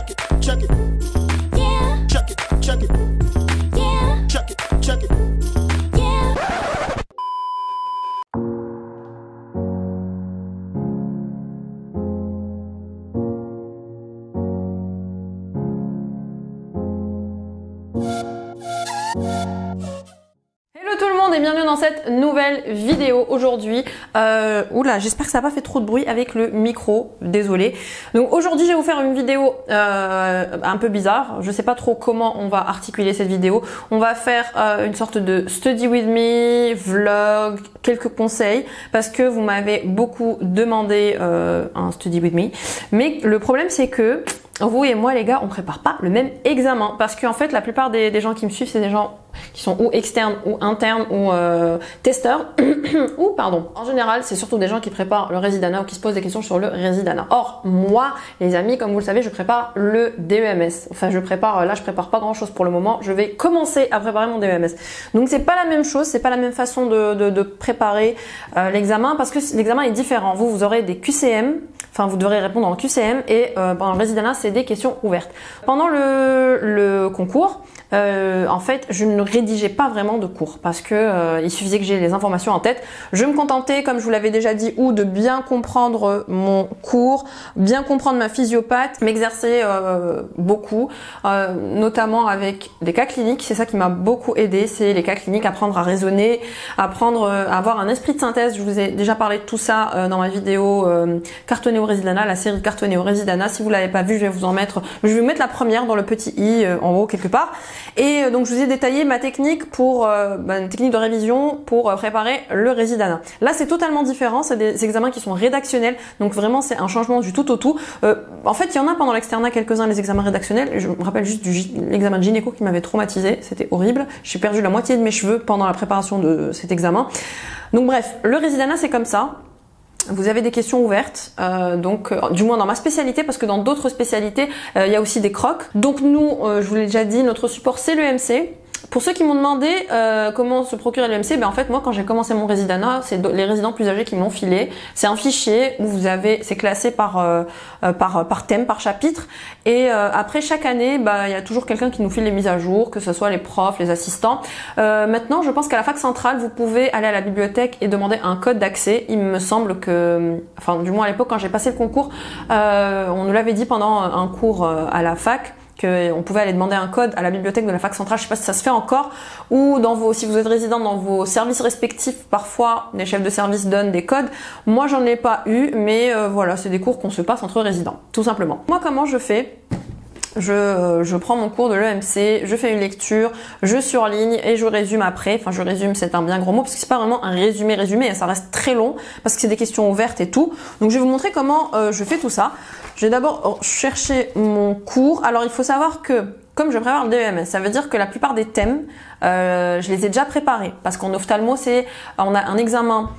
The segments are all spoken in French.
Chuck it, chuck it. Yeah. Chuck it, chuck it. Yeah. Chuck it, chuck it. Yeah. Hello tout le monde et bienvenue dans cette nouvelle vidéo aujourd'hui. Oula, j'espère que ça n'a pas fait trop de bruit avec le micro, désolé. Donc aujourd'hui je vais vous faire une vidéo un peu bizarre. Je sais pas trop comment on va articuler cette vidéo. On va faire une sorte de study with me, vlog, quelques conseils parce que vous m'avez beaucoup demandé un study with me. Mais le problème c'est que vous et moi les gars, on prépare pas le même examen parce qu'en fait la plupart des gens qui me suivent c'est des gens qui sont ou externes ou internes ou testeurs ou pardon. En général c'est surtout des gens qui préparent le Residana ou qui se posent des questions sur le Residana. Or moi les amis, comme vous le savez, je prépare le DEMS. Enfin je prépare pas grand chose pour le moment. Je vais commencer à préparer mon DEMS. Donc c'est pas la même chose, c'est pas la même façon de préparer l'examen parce que l'examen est différent. Vous aurez des QCM. Enfin, vous devrez répondre en QCM et pendant le Residana, c'est des questions ouvertes. Pendant le concours, en fait, je ne rédigeais pas vraiment de cours parce que il suffisait que j'ai les informations en tête. Je me contentais, comme je vous l'avais déjà dit, ou de bien comprendre mon cours, bien comprendre ma physiopathe, m'exercer beaucoup, notamment avec des cas cliniques. C'est ça qui m'a beaucoup aidé, c'est les cas cliniques, apprendre à raisonner, apprendre à avoir un esprit de synthèse. Je vous ai déjà parlé de tout ça dans ma vidéo Cartonné au Residana, la série Cartonné au Residana. Si vous l'avez pas vu, je vais vous mettre la première dans le petit i en haut quelque part. Et donc je vous ai détaillé ma technique pour une technique de révision pour préparer le Residana. Là c'est totalement différent, c'est des examens qui sont rédactionnels, donc vraiment c'est un changement du tout au tout. En fait il y en a pendant l'externat quelques-uns les examens rédactionnels. Je me rappelle juste l'examen de gynéco qui m'avait traumatisé, c'était horrible. J'ai perdu la moitié de mes cheveux pendant la préparation de cet examen. Donc bref, le Residana c'est comme ça. Vous avez des questions ouvertes, du moins dans ma spécialité, parce que dans d'autres spécialités, il y a aussi des crocs. Donc nous, je vous l'ai déjà dit, notre support c'est l'EMC. Pour ceux qui m'ont demandé comment se procurer l'EMC, ben en fait moi quand j'ai commencé mon Residana, c'est les résidents plus âgés qui m'ont filé. C'est un fichier où c'est classé par thème, par chapitre. Et après chaque année, il y a toujours quelqu'un qui nous file les mises à jour, que ce soit les profs, les assistants. Maintenant, je pense qu'à la fac centrale, vous pouvez aller à la bibliothèque et demander un code d'accès. Il me semble que, enfin du moins à l'époque quand j'ai passé le concours, on nous l'avait dit pendant un cours à la fac, qu'on pouvait aller demander un code à la bibliothèque de la fac centrale. Je sais pas si ça se fait encore, ou si vous êtes résident dans vos services respectifs, parfois les chefs de service donnent des codes. Moi j'en ai pas eu, mais voilà, c'est des cours qu'on se passe entre résidents, tout simplement. Moi comment je fais? Je prends mon cours de l'EMC, je fais une lecture, je surligne et je résume après. Enfin, je résume, c'est un bien gros mot parce que c'est pas vraiment un résumé, ça reste très long parce que c'est des questions ouvertes et tout. Donc, je vais vous montrer comment je fais tout ça. Je vais d'abord chercher mon cours. Alors, il faut savoir que comme je prépare le DEMS, ça veut dire que la plupart des thèmes, je les ai déjà préparés parce qu'en ophtalmo, on a un examen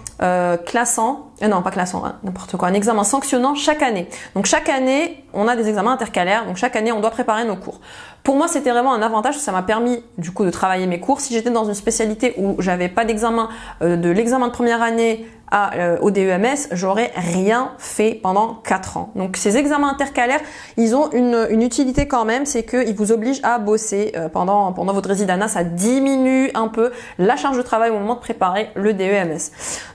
classant, non pas classant, n'importe quoi, un examen sanctionnant chaque année. Donc chaque année, on a des examens intercalaires, donc chaque année, on doit préparer nos cours. Pour moi, c'était vraiment un avantage, ça m'a permis du coup de travailler mes cours. Si j'étais dans une spécialité où j'avais pas d'examen, de l'examen de première année au DEMS, j'aurais rien fait pendant 4 ans. Donc ces examens intercalaires, ils ont une utilité quand même, c'est qu'ils vous obligent à bosser pendant votre Residana. Ça diminue un peu la charge de travail au moment de préparer le DEMS.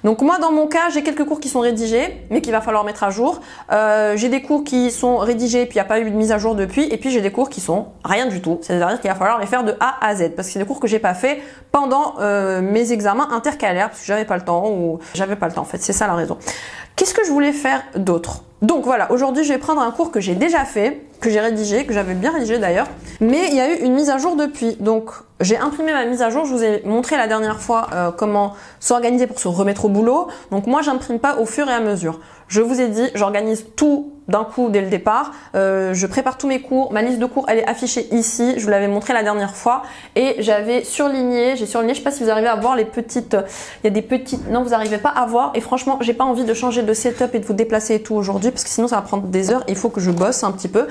Donc moi, dans mon cas, j'ai quelques cours qui sont rédigés, mais qu'il va falloir mettre à jour. J'ai des cours qui sont rédigés, puis il n'y a pas eu de mise à jour depuis, et puis j'ai des cours qui sont rien du tout. C'est-à-dire qu'il va falloir les faire de A à Z, parce que c'est des cours que j'ai pas fait pendant mes examens intercalaires, parce que j'avais pas le temps, en fait, c'est ça la raison. Qu'est-ce que je voulais faire d'autre? Donc voilà, aujourd'hui je vais prendre un cours que j'ai déjà fait, que j'ai rédigé, que j'avais bien rédigé d'ailleurs, mais il y a eu une mise à jour depuis. Donc j'ai imprimé ma mise à jour, je vous ai montré la dernière fois comment s'organiser pour se remettre au boulot. Donc moi j'imprime pas au fur et à mesure. Je vous ai dit, j'organise tout d'un coup dès le départ, je prépare tous mes cours, ma liste de cours elle est affichée ici, je vous l'avais montré la dernière fois et j'ai surligné, je sais pas si vous arrivez à voir les petites, il y a des petites, non vous n'arrivez pas à voir et franchement j'ai pas envie de changer de setup et de vous déplacer et tout aujourd'hui parce que sinon ça va prendre des heures, il faut que je bosse un petit peu.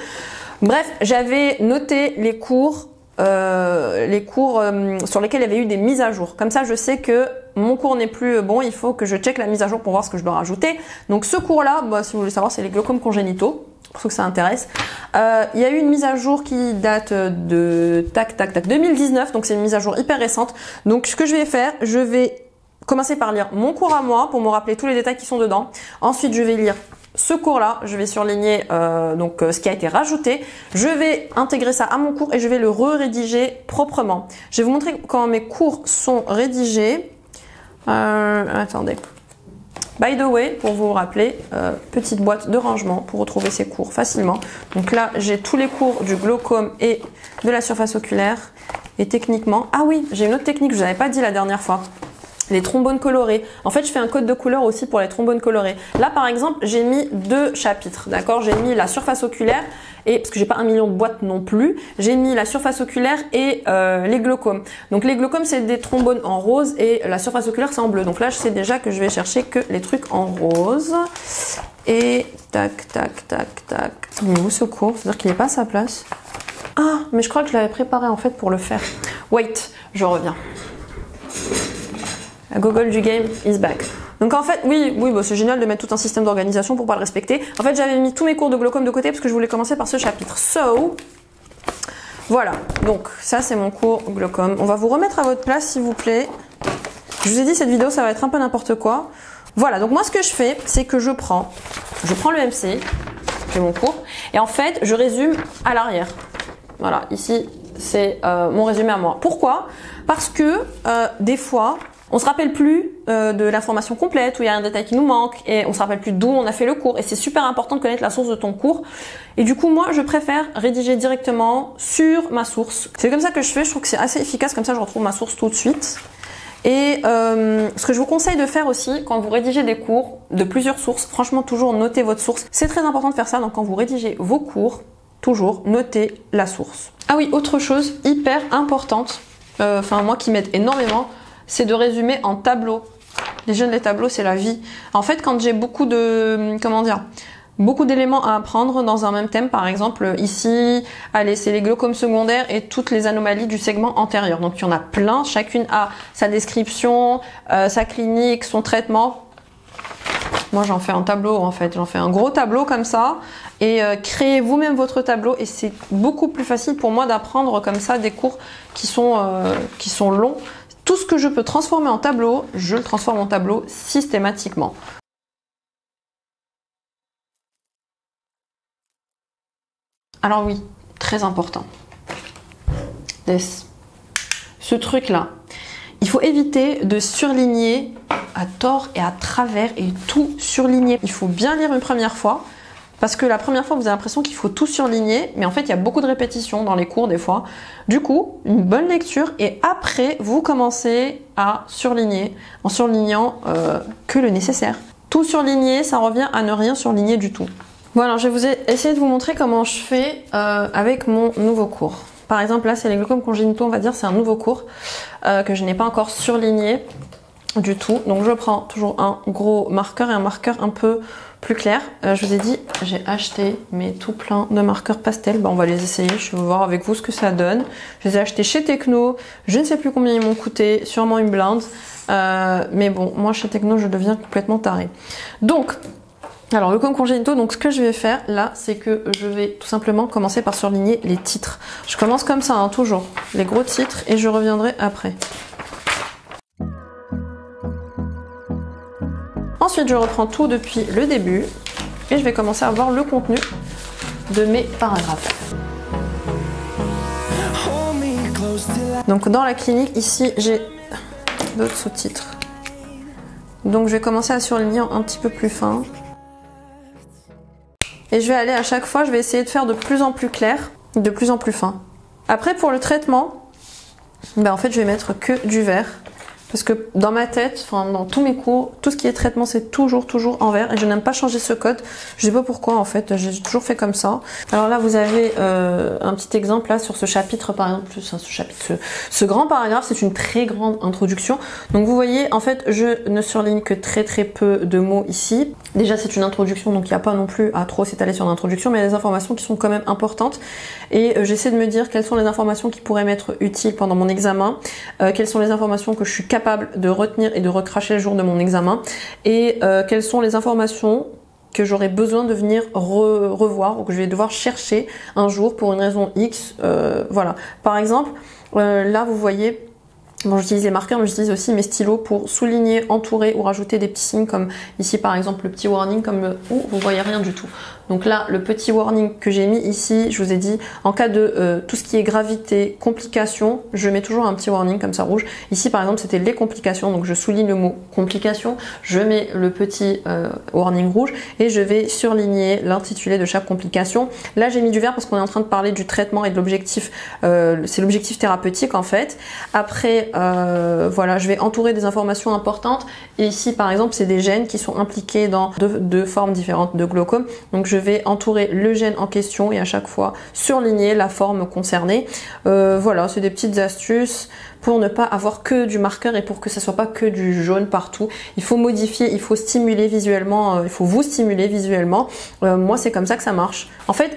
Bref, j'avais noté les cours sur lesquels il y avait eu des mises à jour. Comme ça, je sais que mon cours n'est plus bon, il faut que je check la mise à jour pour voir ce que je dois rajouter. Donc ce cours-là, si vous voulez savoir, c'est les glaucomes congénitaux. pour ceux que ça intéresse. Il y a eu une mise à jour qui date de 2019, donc c'est une mise à jour hyper récente. Donc ce que je vais faire, je vais commencer par lire mon cours à moi pour me rappeler tous les détails qui sont dedans. Ensuite, je vais lire ce cours-là, je vais surligner ce qui a été rajouté. Je vais intégrer ça à mon cours et je vais le rédiger proprement. Je vais vous montrer comment mes cours sont rédigés. Attendez. By the way, pour vous rappeler, petite boîte de rangement pour retrouver ces cours facilement. Donc là, j'ai tous les cours du glaucome et de la surface oculaire. Et techniquement, ah oui, j'ai une autre technique que je vous avais pas dit la dernière fois. Les trombones colorés. En fait, je fais un code de couleur aussi pour les trombones colorés. Là, par exemple, j'ai mis 2 chapitres, d'accord? J'ai mis la surface oculaire et parce que j'ai pas 1 million de boîtes non plus, j'ai mis la surface oculaire et les glaucomes. Donc les glaucomes, c'est des trombones en rose et la surface oculaire, c'est en bleu. Donc là, je sais déjà que je vais chercher que les trucs en rose. Et tac, tac, tac, tac. Il est où ce cours? C'est-à-dire qu'il n'est pas à sa place. Ah, mais je crois que je l'avais préparé en fait pour le faire. Wait, je reviens. Google du game is back. Donc en fait, oui, bah c'est génial de mettre tout un système d'organisation pour pas le respecter. En fait, j'avais mis tous mes cours de glaucome de côté parce que je voulais commencer par ce chapitre. So, voilà. Donc ça, c'est mon cours glaucome. On va vous remettre à votre place, s'il vous plaît. Je vous ai dit, cette vidéo, ça va être un peu n'importe quoi. Voilà. Donc moi, ce que je fais, c'est que je prends le MC, j'ai mon cours, et en fait, je résume à l'arrière. Voilà. Ici, c'est mon résumé à moi. Pourquoi? Parce que des fois, on se rappelle plus de l'information complète, où il y a un détail qui nous manque, et on se rappelle plus d'où on a fait le cours. Et c'est super important de connaître la source de ton cours. Et du coup, moi, je préfère rédiger directement sur ma source. C'est comme ça que je fais. Je trouve que c'est assez efficace. Comme ça, je retrouve ma source tout de suite. Et ce que je vous conseille de faire aussi, quand vous rédigez des cours de plusieurs sources, franchement, toujours notez votre source. C'est très important de faire ça. Donc, quand vous rédigez vos cours, toujours notez la source. Ah oui, autre chose hyper importante, moi qui m'aide énormément, c'est de résumer en tableau. Les jeunes, les tableaux, c'est la vie. En fait, quand j'ai beaucoup d'éléments à apprendre dans un même thème, par exemple ici, allez, c'est les glaucomes secondaires et toutes les anomalies du segment antérieur. Donc il y en a plein, chacune a sa description, sa clinique, son traitement. Moi j'en fais un tableau en fait, j'en fais un gros tableau comme ça et créez vous-même votre tableau et c'est beaucoup plus facile pour moi d'apprendre comme ça des cours qui sont longs. Tout ce que je peux transformer en tableau, je le transforme en tableau systématiquement. Alors oui, très important. Ce truc-là, il faut éviter de surligner à tort et à travers et tout surligner. Il faut bien lire une première fois. Parce que la première fois, vous avez l'impression qu'il faut tout surligner, mais en fait, il y a beaucoup de répétitions dans les cours des fois. Du coup, une bonne lecture et après, vous commencez à surligner en surlignant que le nécessaire. Tout surligner, ça revient à ne rien surligner du tout. Bon, alors je vais essayer de vous montrer comment je fais avec mon nouveau cours. Par exemple, là, c'est les glaucomes congénitaux, on va dire, c'est un nouveau cours que je n'ai pas encore surligné du tout. Donc, je prends toujours un gros marqueur et un marqueur un peu plus clair. Je vous ai dit, j'ai acheté mais tout plein de marqueurs pastel. On va les essayer, je vais voir avec vous ce que ça donne. Je les ai achetés chez Techno, je ne sais plus combien ils m'ont coûté, sûrement une blinde. Mais bon, moi chez Techno, je deviens complètement tarée. Donc, alors le glaucomes congénitaux, donc ce que je vais faire là, c'est que je vais tout simplement commencer par surligner les titres. Je commence comme ça, hein, toujours, les gros titres et je reviendrai après. Ensuite, je reprends tout depuis le début et je vais commencer à voir le contenu de mes paragraphes. Donc dans la clinique, ici, j'ai d'autres sous-titres. Donc je vais commencer à surligner un petit peu plus fin. Et je vais aller à chaque fois, je vais essayer de faire de plus en plus clair, de plus en plus fin. Après, pour le traitement, en fait, je vais mettre que du vert. Parce que dans ma tête, dans tous mes cours, tout ce qui est traitement, c'est toujours en vert. Et je n'aime pas changer ce code. Je sais pas pourquoi, en fait. J'ai toujours fait comme ça. Alors là, vous avez un petit exemple là sur ce chapitre, par exemple. Ce grand paragraphe, c'est une très grande introduction. Donc vous voyez, en fait, je ne surligne que très peu de mots ici. Déjà, c'est une introduction, donc il n'y a pas non plus à trop s'étaler sur l'introduction, mais il y a des informations qui sont quand même importantes. Et j'essaie de me dire quelles sont les informations qui pourraient m'être utiles pendant mon examen, quelles sont les informations que je suis capable de retenir et de recracher le jour de mon examen, et quelles sont les informations que j'aurai besoin de venir revoir ou que je vais devoir chercher un jour pour une raison X. Voilà. Par exemple, là vous voyez, bon, j'utilise les marqueurs, mais j'utilise aussi mes stylos pour souligner, entourer ou rajouter des petits signes comme ici par exemple le petit warning comme le « ou » vous voyez rien du tout. Donc là, le petit warning que j'ai mis ici, je vous ai dit, en cas de tout ce qui est gravité, complications, je mets toujours un petit warning comme ça rouge. Ici par exemple, c'était les complications, donc je souligne le mot complication, je mets le petit warning rouge et je vais surligner l'intitulé de chaque complication. Là, j'ai mis du vert parce qu'on est en train de parler du traitement et de l'objectif, c'est l'objectif thérapeutique en fait. Après, voilà, je vais entourer des informations importantes. Et ici, par exemple, c'est des gènes qui sont impliqués dans deux formes différentes de glaucome. Donc, je vais entourer le gène en question et à chaque fois surligner la forme concernée. Voilà, c'est des petites astuces pour ne pas avoir que du marqueur et pour que ça soit pas que du jaune partout. Il faut modifier, il faut stimuler visuellement, il faut vous stimuler visuellement. Moi, c'est comme ça que ça marche. En fait,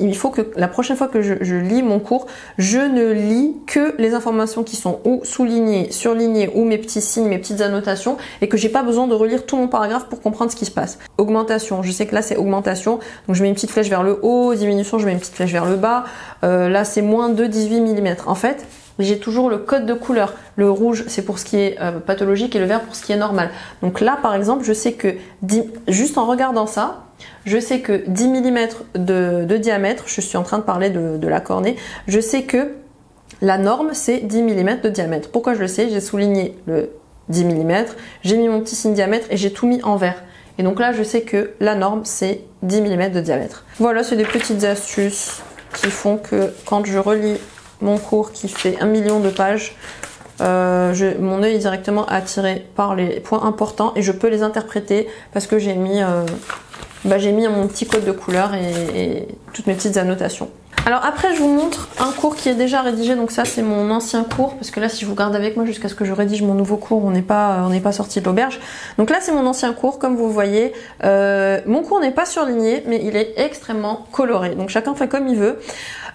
il faut que la prochaine fois que je lis mon cours, je ne lis que les informations qui sont ou soulignées, surlignées ou mes petits signes, mes petites annotations et que j'ai pas besoin de relire tout mon paragraphe pour comprendre ce qui se passe. Augmentation, je sais que là c'est augmentation, donc je mets une petite flèche vers le haut, diminution, je mets une petite flèche vers le bas. Là c'est moins de 18 mm. En fait, j'ai toujours le code de couleur. Le rouge, c'est pour ce qui est pathologique et le vert pour ce qui est normal. Donc là, par exemple, je sais que juste en regardant ça, je sais que 10 mm de diamètre, je suis en train de parler de la cornée, je sais que la norme, c'est 10 mm de diamètre. Pourquoi je le sais? J'ai souligné le 10 mm, j'ai mis mon petit signe diamètre et j'ai tout mis en vert. Et donc là, je sais que la norme, c'est 10 mm de diamètre. Voilà, c'est des petites astuces qui font que quand je relis mon cours qui fait 1 million de pages, mon œil est directement attiré par les points importants et je peux les interpréter parce que j'ai mis mon petit code de couleur et toutes mes petites annotations. Alors après, je vous montre un cours qui est déjà rédigé. Donc ça, c'est mon ancien cours parce que là, si je vous garde avec moi jusqu'à ce que je rédige mon nouveau cours, on n'est pas sorti de l'auberge. Donc là, c'est mon ancien cours, comme vous voyez. Mon cours n'est pas surligné, mais il est extrêmement coloré. Donc chacun fait comme il veut.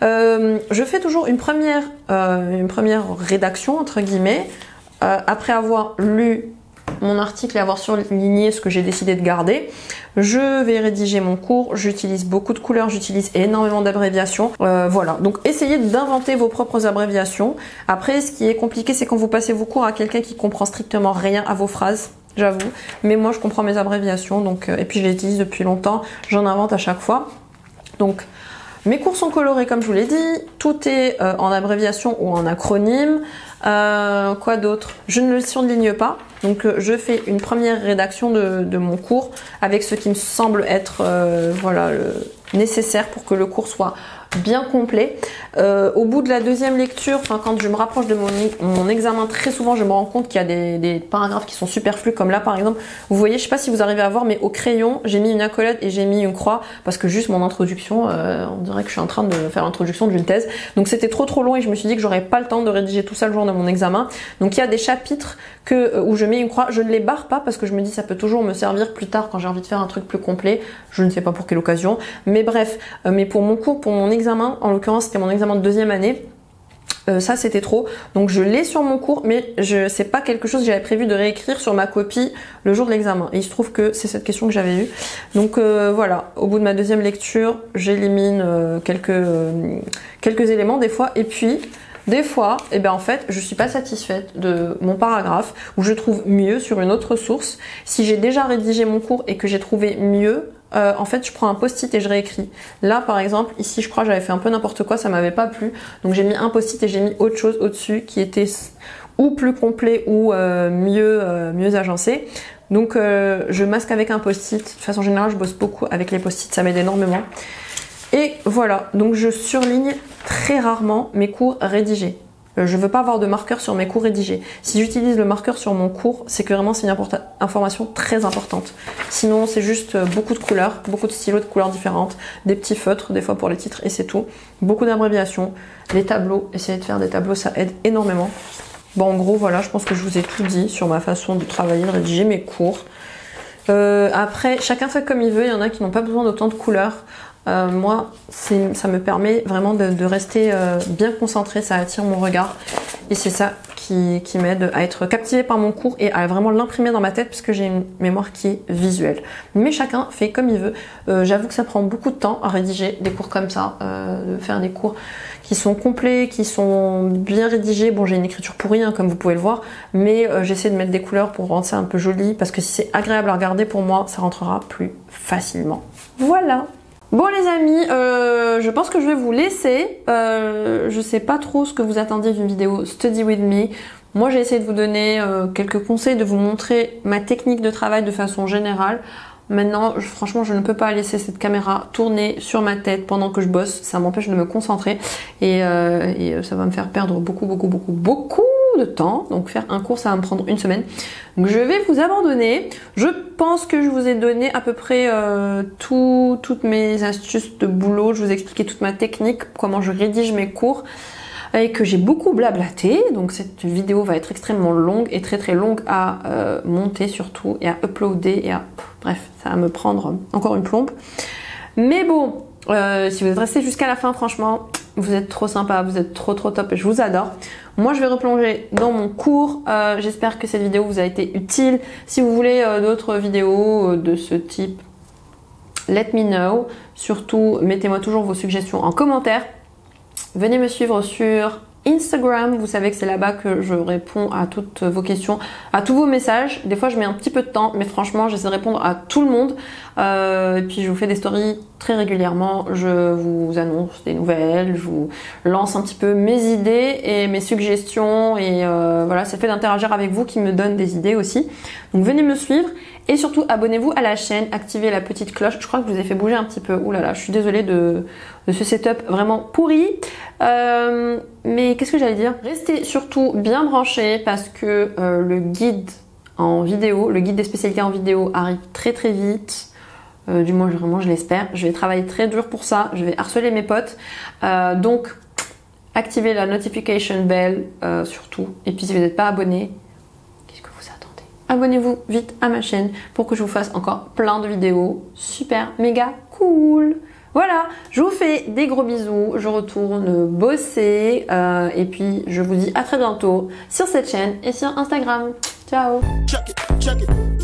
Je fais toujours une première rédaction entre guillemets après avoir lu mon article et avoir surligné ce que j'ai décidé de garder. Je vais rédiger mon cours, j'utilise beaucoup de couleurs, j'utilise énormément d'abréviations. Voilà, donc essayez d'inventer vos propres abréviations. Après, ce qui est compliqué, c'est quand vous passez vos cours à quelqu'un qui comprend strictement rien à vos phrases, j'avoue. Mais moi, je comprends mes abréviations, donc et puis je les utilise depuis longtemps, j'en invente à chaque fois. Donc, mes cours sont colorés comme je vous l'ai dit, tout est en abréviation ou en acronyme. Quoi d'autre? Je ne le surligne pas, donc je fais une première rédaction de mon cours avec ce qui me semble être voilà, nécessaire pour que le cours soit bien complet. Au bout de la deuxième lecture, quand je me rapproche de mon examen, très souvent je me rends compte qu'il y a des paragraphes qui sont superflus, comme là par exemple, vous voyez, je sais pas si vous arrivez à voir, mais au crayon j'ai mis une accolade et j'ai mis une croix parce que juste mon introduction, on dirait que je suis en train de faire l'introduction d'une thèse, donc c'était trop long et je me suis dit que j'aurais pas le temps de rédiger tout ça le jour de mon examen. Donc il y a des chapitres où je mets une croix, je ne les barre pas parce que je me dis ça peut toujours me servir plus tard quand j'ai envie de faire un truc plus complet, je ne sais pas pour quelle occasion, mais bref, mais pour mon cours, pour mon examen, en l'occurrence c'était mon examen de deuxième année, ça c'était trop, donc je l'ai sur mon cours, mais c'est pas quelque chose que j'avais prévu de réécrire sur ma copie le jour de l'examen, et il se trouve que c'est cette question que j'avais eue. Donc voilà, au bout de ma deuxième lecture, j'élimine quelques éléments des fois, et puis des fois, eh ben en fait, je suis pas satisfaite de mon paragraphe ou je trouve mieux sur une autre source. Si j'ai déjà rédigé mon cours et que j'ai trouvé mieux, en fait, je prends un post-it et je réécris. Là, par exemple, ici, je crois que j'avais fait un peu n'importe quoi, ça m'avait pas plu. Donc j'ai mis un post-it et j'ai mis autre chose au-dessus qui était ou plus complet ou mieux agencé. Donc je masque avec un post-it. De façon générale, je bosse beaucoup avec les post-it, ça m'aide énormément. Et voilà, donc je surligne très rarement mes cours rédigés. Je veux pas avoir de marqueur sur mes cours rédigés. Si j'utilise le marqueur sur mon cours, c'est que vraiment c'est une information très importante. Sinon, c'est juste beaucoup de couleurs, beaucoup de stylos de couleurs différentes, des petits feutres des fois pour les titres et c'est tout. Beaucoup d'abréviations, les tableaux, essayez de faire des tableaux, ça aide énormément. Bon, en gros, voilà, je pense que je vous ai tout dit sur ma façon de travailler, de rédiger mes cours. Après, chacun fait comme il veut, il y en a qui n'ont pas besoin d'autant de couleurs. Moi, ça me permet vraiment de rester bien concentrée, ça attire mon regard. Et c'est ça qui m'aide à être captivée par mon cours et à vraiment l'imprimer dans ma tête puisque j'ai une mémoire qui est visuelle. Mais chacun fait comme il veut. J'avoue que ça prend beaucoup de temps à rédiger des cours comme ça, de faire des cours qui sont complets, qui sont bien rédigés. Bon, j'ai une écriture pourrie, hein, comme vous pouvez le voir, mais j'essaie de mettre des couleurs pour rendre ça un peu joli parce que si c'est agréable à regarder pour moi, ça rentrera plus facilement. Voilà. Bon les amis, je pense que je vais vous laisser. Je sais pas trop ce que vous attendiez d'une vidéo Study With Me. Moi j'ai essayé de vous donner quelques conseils, de vous montrer ma technique de travail de façon générale. Maintenant, franchement, je ne peux pas laisser cette caméra tourner sur ma tête pendant que je bosse. Ça m'empêche de me concentrer et ça va me faire perdre beaucoup de temps. Donc faire un cours, ça va me prendre une semaine. Donc je vais vous abandonner. Je pense que je vous ai donné à peu près toutes mes astuces de boulot. Je vous ai expliqué toute ma technique, comment je rédige mes cours. Et que j'ai beaucoup blablaté, donc cette vidéo va être extrêmement longue et très longue à monter surtout et à uploader et à... Bref, ça va me prendre encore une plombe. Mais bon, si vous êtes resté jusqu'à la fin, franchement, vous êtes trop sympa, vous êtes trop top et je vous adore. Moi, je vais replonger dans mon cours. J'espère que cette vidéo vous a été utile. Si vous voulez d'autres vidéos de ce type, let me know. Surtout, mettez-moi toujours vos suggestions en commentaire. Venez me suivre sur Instagram, vous savez que c'est là-bas que je réponds à toutes vos questions, à tous vos messages. Des fois je mets un petit peu de temps, mais franchement j'essaie de répondre à tout le monde. Et puis je vous fais des stories très régulièrement, je vous annonce des nouvelles, je vous lance un petit peu mes idées et mes suggestions. Et voilà, ça fait d'interagir avec vous qui me donne des idées aussi. Donc venez me suivre. Et surtout, abonnez-vous à la chaîne, activez la petite cloche. Je crois que je vous ai fait bouger un petit peu. Ouh là là, je suis désolée de ce setup vraiment pourri. Mais qu'est-ce que j'allais dire? Restez surtout bien branchés parce que le guide en vidéo, le guide des spécialités en vidéo arrive très vite. Du moins, vraiment, je l'espère. Je vais travailler très dur pour ça. Je vais harceler mes potes. Donc, activez la notification bell surtout. Et puis, si vous n'êtes pas abonné, abonnez-vous vite à ma chaîne pour que je vous fasse encore plein de vidéos super méga cool. Voilà, je vous fais des gros bisous, je retourne bosser et puis je vous dis à très bientôt sur cette chaîne et sur Instagram. Ciao. Check it, check it.